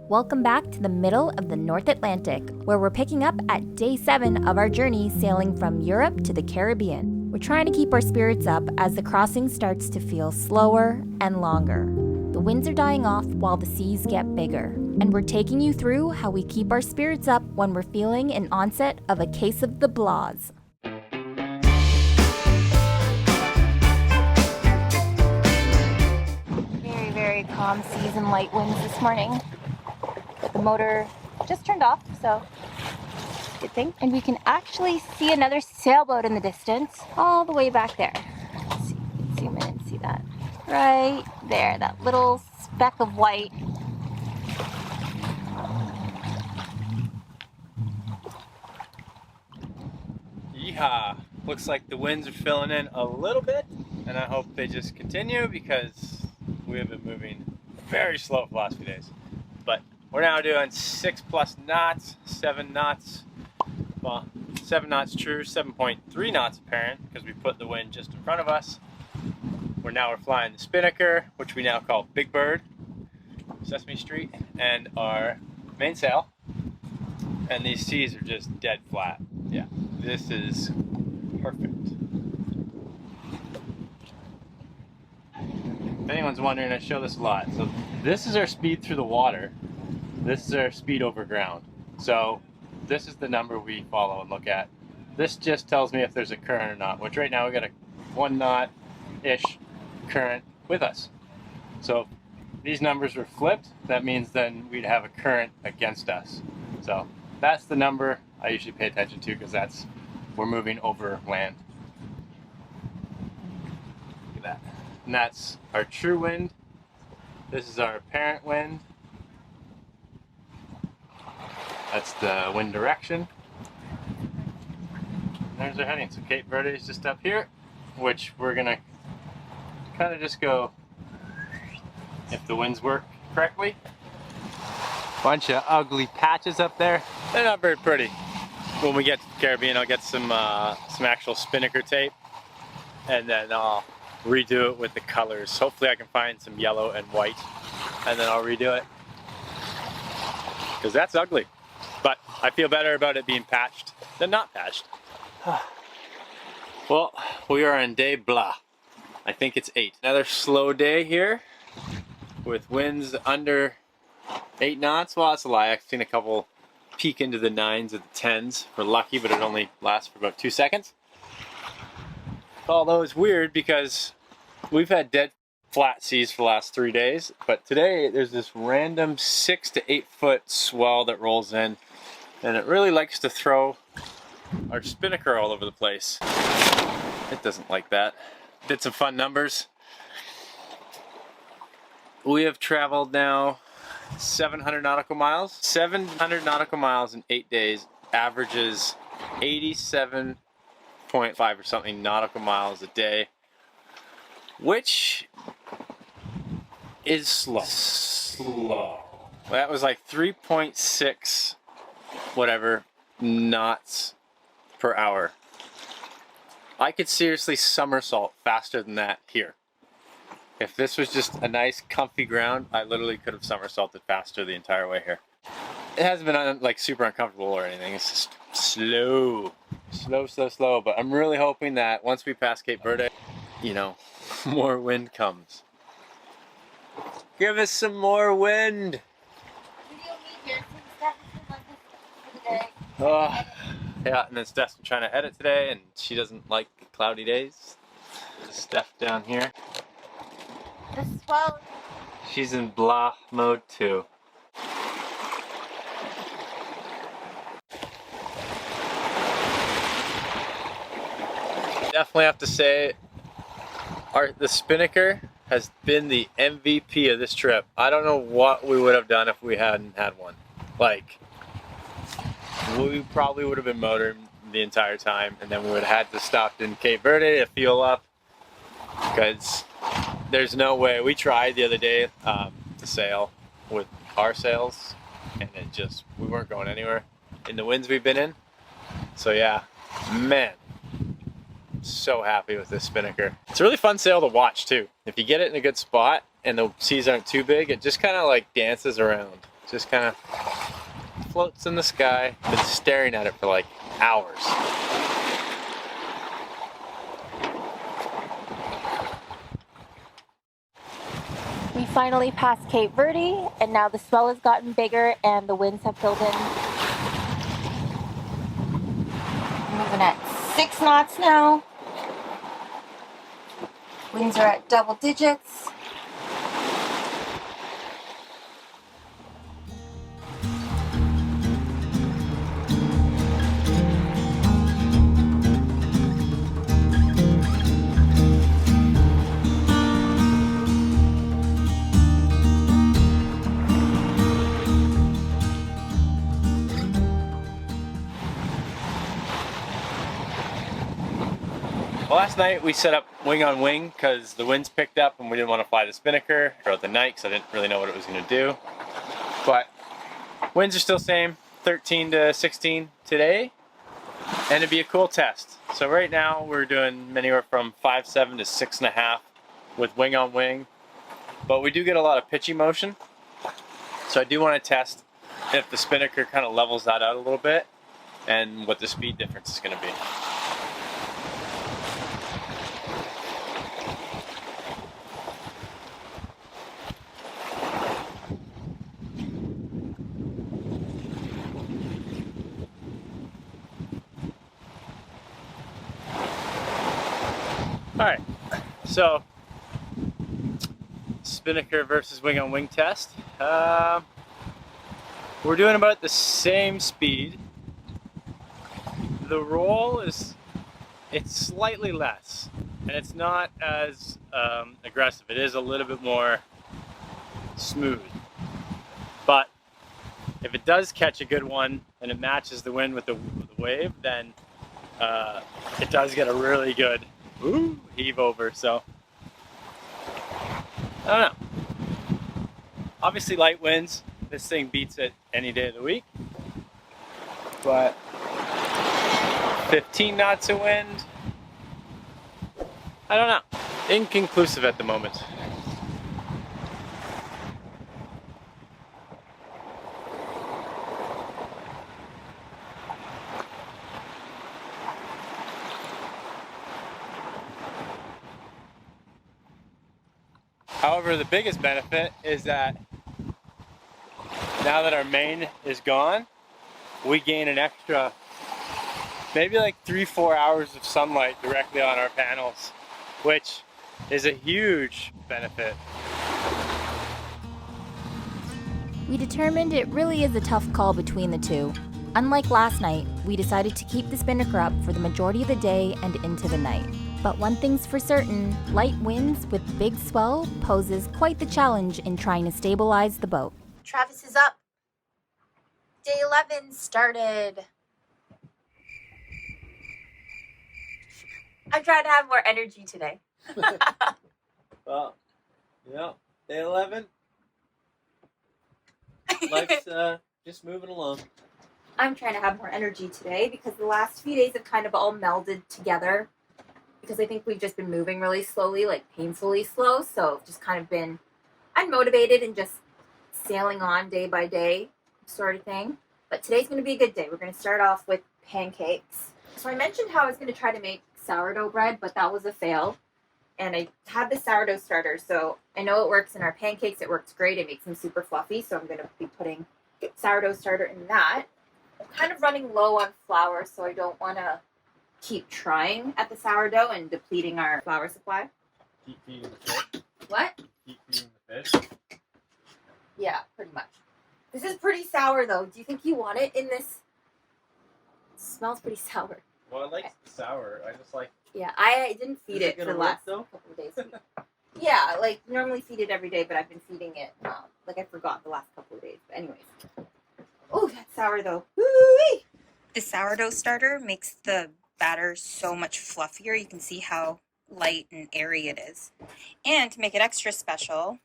Welcome back to the middle of the North Atlantic, where we're picking up at day 7 of our journey sailing from Europe to the Caribbean. We're trying to keep our spirits up as the crossing starts to feel slower and longer. The winds are dying off while the seas get bigger, and we're taking you through how we keep our spirits up when we're feeling an onset of a case of the blahs. Very calm seas and light winds this morning. But the motor just turned off, so good thing. And we can actually see another sailboat in the distance, all the way back there. Let's see, zoom in and see that. Right there, that little speck of white. Yeehaw! Looks like the winds are filling in a little bit, and I hope they just continue because we have been moving very slow for the last few days. But we're now doing 6+ knots, 7 knots. Well, 7 knots true, 7.3 knots apparent, because we put the wind just in front of us. We're flying the spinnaker, which we now call Big Bird, Sesame Street, and our mainsail. And these seas are just dead flat. Yeah, this is perfect. If anyone's wondering, I show this a lot. So this is our speed through the water. This is our speed over ground. So this is the number we follow and look at. This just tells me if there's a current or not, which right now we got a 1 knot-ish current with us. So if these numbers were flipped, that means then we'd have a current against us. So that's the number I usually pay attention to because we're moving over land. Look at that. And that's our true wind. This is our apparent wind. That's the wind direction. There's our heading. So Cape Verde is just up here, which we're gonna kind of just go if the winds work correctly. Bunch of ugly patches up there. They're not very pretty. When we get to the Caribbean, I'll get some actual spinnaker tape, and then I'll redo it with the colors. Hopefully I can find some yellow and white, and then I'll redo it. Because that's ugly. But I feel better about it being patched than not patched. Well, we are on day blah. I think it's 8. Another slow day here with winds under 8 knots. Well, that's a lie. I've seen a couple peak into the 9s or the 10s. We're lucky, but it only lasts for about 2 seconds. Although it's weird because we've had dead flat seas for the last 3 days, but today there's this random 6 to 8 foot swell that rolls in, and it really likes to throw our spinnaker all over the place. It doesn't like that. Did some fun numbers. We have traveled now 700 nautical miles. 700 nautical miles in 8 days averages 87.5 or something nautical miles a day, which is slow. That was like 3.6 whatever knots per hour. I could seriously somersault faster than that here. If this was just a nice comfy ground, I literally could have somersaulted faster the entire way here. It hasn't been like super uncomfortable or anything. It's just slow, but I'm really hoping that once we pass Cape Verde, you know, more wind comes. Give us some more wind. Oh, yeah, and then Steph's been trying to edit today, and she doesn't like cloudy days. There's Steph down here. The swell. She's in blah mode too. Definitely have to say, the spinnaker has been the MVP of this trip. I don't know what we would have done if we hadn't had one. Like, we probably would have been motoring the entire time, and then we would have had to stop in Cape Verde to fuel up, because there's no way. We tried the other day to sail with our sails, and we weren't going anywhere in the winds we've been in. So yeah, man, so happy with this spinnaker. It's a really fun sail to watch too. If you get it in a good spot and the seas aren't too big, it just kind of like dances around. Just kind of floats in the sky. Been staring at it for like hours. We finally passed Cape Verde, and now the swell has gotten bigger and the winds have filled in. Moving at 6 knots now. Winds are at double digits. Well, last night we set up wing on wing because the winds picked up and we didn't want to fly the spinnaker throughout the night because I didn't really know what it was going to do. But winds are still same, 13 to 16 today, and it'd be a cool test. So right now we're doing anywhere from 5.7 to 6.5 with wing on wing, but we do get a lot of pitchy motion. So I do want to test if the spinnaker kind of levels that out a little bit and what the speed difference is going to be. Alright, so spinnaker versus wing on wing test. We're doing about the same speed. The roll it's slightly less, and it's not as aggressive. It is a little bit more smooth. But if it does catch a good one and it matches the wind with the wave, then it does get a really good heave over. So I don't know. Obviously light winds. This thing beats it any day of the week. But 15 knots of wind, I don't know. Inconclusive at the moment. However, the biggest benefit is that now that our main is gone, we gain an extra maybe like 3-4 hours of sunlight directly on our panels, which is a huge benefit. We determined it really is a tough call between the two. Unlike last night, we decided to keep the spinnaker up for the majority of the day and into the night. But one thing's for certain, light winds with big swell poses quite the challenge in trying to stabilize the boat. Travis is up. Day 11 started. I'm trying to have more energy today. Well, yeah, day 11. Life's just moving along. I'm trying to have more energy today because the last few days have kind of all melded together. Because I think we've just been moving really slowly, like painfully slow. So I've just kind of been unmotivated and just sailing on day by day sort of thing. But today's going to be a good day. We're going to start off with pancakes. So I mentioned how I was going to try to make sourdough bread, but that was a fail. And I had the sourdough starter, so I know it works in our pancakes. It works great. It makes them super fluffy, so I'm going to be putting sourdough starter in that. I'm kind of running low on flour, so I don't want to keep trying at the sourdough and depleting our flour supply. Keep feeding the fish. What? Keep feeding the fish. Yeah, pretty much. This is pretty sour, though. Do you think you want it in this? It smells pretty sour. Well, I like sour. I just like... Yeah, I didn't feed it for the last couple of days. Yeah, like, normally feed it every day, but I've been feeding it, like I forgot the last couple of days. But anyways. Oh, that's sour, though. Woo-wee! The sourdough starter makes the batter so much fluffier. You can see how light and airy it is. And to make it extra special,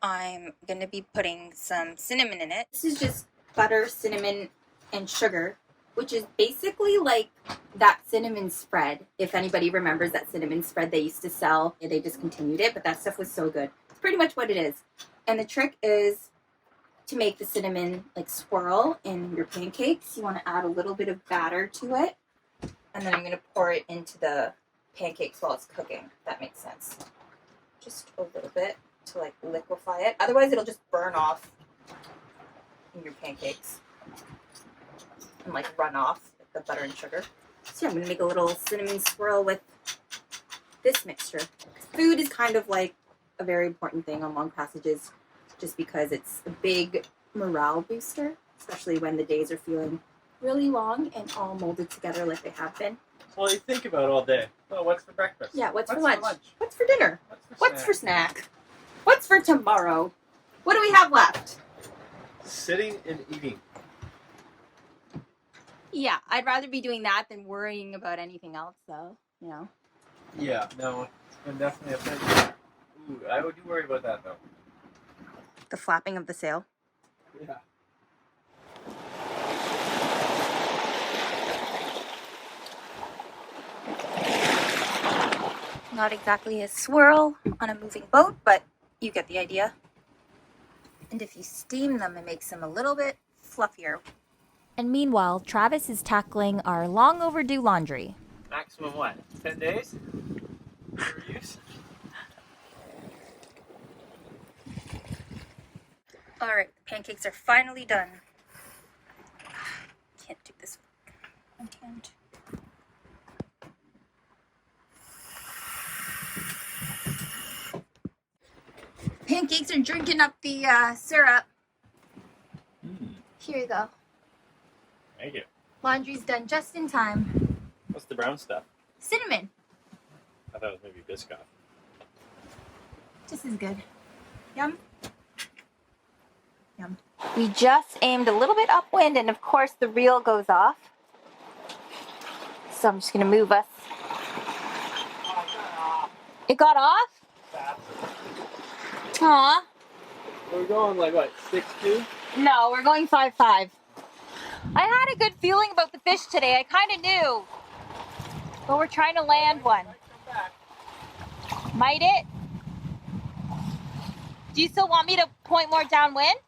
I'm going to be putting some cinnamon in it. This is just butter, cinnamon, and sugar, which is basically like that cinnamon spread. If anybody remembers that cinnamon spread they used to sell, they discontinued it, but that stuff was so good. It's pretty much what it is. And the trick is To make the cinnamon like swirl in your pancakes, you want to add a little bit of batter to it. And then I'm going to pour it into the pancakes while it's cooking, if that makes sense. Just a little bit to like liquefy it. Otherwise it'll just burn off in your pancakes and like run off with the butter and sugar. So yeah, I'm going to make a little cinnamon swirl with this mixture. Food is kind of like a very important thing on long passages just because it's a big morale booster, especially when the days are feeling really long and all molded together like they have been. Well, you think about all day. Well, what's for breakfast? Yeah, what's for lunch? What's for dinner? What's for snack? What's for tomorrow? What do we have left? Sitting and eating. Yeah, I'd rather be doing that than worrying about anything else, though, you know? Yeah, no, it's been definitely a thing. Ooh, I do worry about that, though. The flapping of the sail. Yeah. Not exactly a swirl on a moving boat, but you get the idea. And if you steam them, it makes them a little bit fluffier. And meanwhile, Travis is tackling our long overdue laundry. Maximum what? 10 days? For use? All right, the pancakes are finally done. Can't do this one hand. Pancakes are drinking up the syrup. Here you go. Thank you. Laundry's done just in time. What's the brown stuff? Cinnamon. I thought it was maybe Biscoff. Just as good. Yum. Yum. We just aimed a little bit upwind, and of course the reel goes off. So I'm just gonna move us. It got off? Aw. We're going like what, 6'2"? No, we're going 5'5". I had a good feeling about the fish today. I kind of knew. But we're trying to land one. Might it? Do you still want me to point more downwind?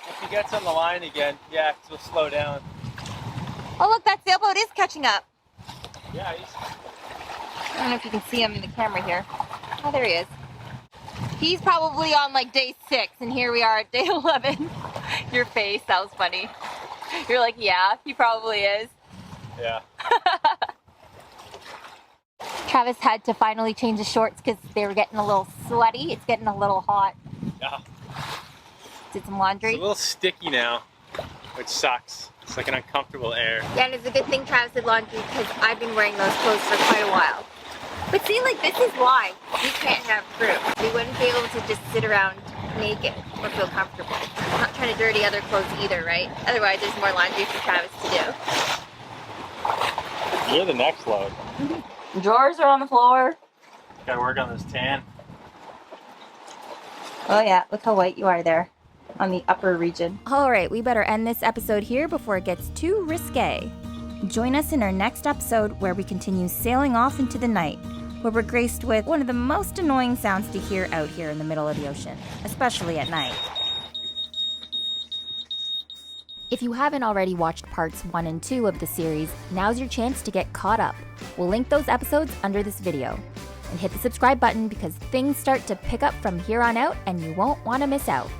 If he gets on the line again, yeah, 'cause we'll slow down. Oh, look, that sailboat is catching up. Yeah, I don't know if you can see him in the camera here. Oh, there he is. He's probably on like day 6, and here we are at day 11. Your face, that was funny. You're like, yeah, he probably is. Yeah. Travis had to finally change his shorts because they were getting a little sweaty. It's getting a little hot. Yeah. Did some laundry. It's a little sticky now, which sucks. It's like an uncomfortable air. Yeah, and it's a good thing Travis did laundry because I've been wearing those clothes for quite a while. But see, like, this is why we can't have crew. We wouldn't be able to just sit around naked or feel comfortable. I'm not trying to dirty other clothes either, right? Otherwise, there's more laundry for Travis to do. You're the next load. Drawers are on the floor. Gotta work on this tan. Oh yeah, look how white you are there on the upper region. All right, we better end this episode here before it gets too risque. Join us in our next episode where we continue sailing off into the night, where we're graced with one of the most annoying sounds to hear out here in the middle of the ocean, especially at night. If you haven't already watched parts 1 and 2 of the series, now's your chance to get caught up. We'll link those episodes under this video. And hit the subscribe button because things start to pick up from here on out and you won't want to miss out.